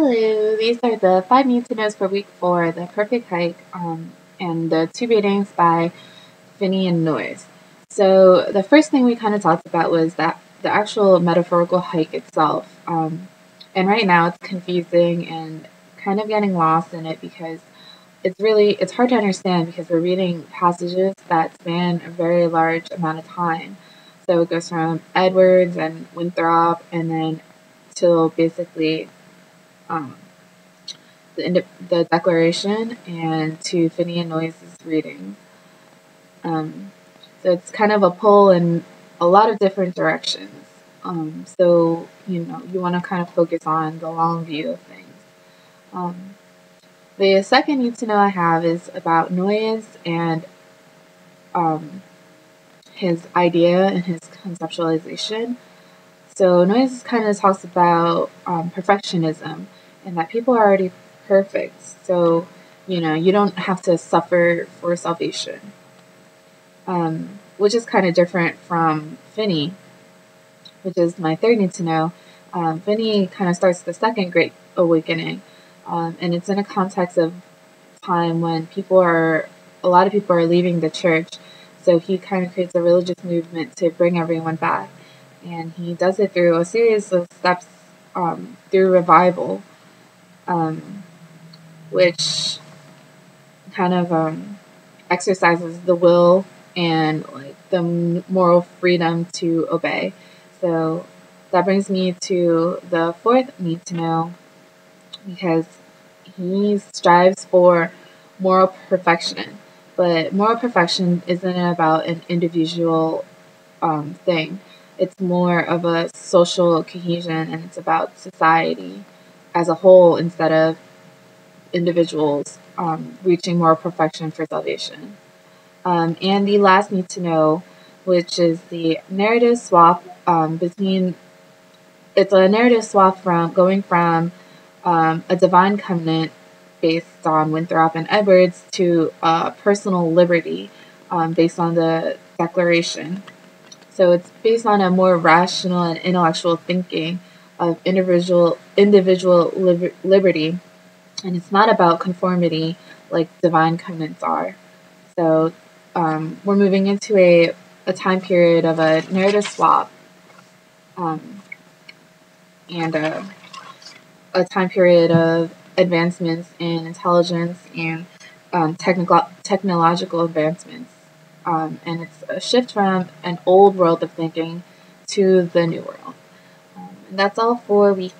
Hello, these are the 5 need-to-knows for week 4, The Perfect Hike, and the 2 readings by Finney and Noyes. So the first thing we kind of talked about was that the actual metaphorical hike itself. And right now it's confusing and kind of getting lost in it because it's hard to understand because we're reading passages that span a very large amount of time. So it goes from Edwards and Winthrop and then till basically um, the Declaration and to Finney and Noyes' reading. Um, so it's kind of a pull in a lot of different directions. So you want to kind of focus on the long view of things. Um, the second need to know I have is about Noyes and um, his idea and his conceptualization. So Noyes kind of talks about perfectionism and that people are already perfect. So, you don't have to suffer for salvation, which is kind of different from Finney, which is my third need to know. Finney kind of starts the second Great Awakening, and it's in a context of time when a lot of people are leaving the church. So he kind of creates a religious movement to bring everyone back. And he does it through a series of steps through revival, which kind of exercises the will and like the moral freedom to obey. So that brings me to the fourth need to know because he strives for moral perfection. But moral perfection isn't about an individual thing. It's more of a social cohesion and it's about society as a whole instead of individuals reaching moral perfection for salvation. And the last need to know, which is the narrative swap it's a narrative swap from going from a divine covenant based on Winthrop and Edwards to personal liberty based on the Declaration. So it's based on a more rational and intellectual thinking of individual liberty, and it's not about conformity like divine covenants are. So we're moving into a time period of a narrative swap um, and a time period of advancements in intelligence and technological advancements. And it's a shift from an old world of thinking to the new world. And that's all for week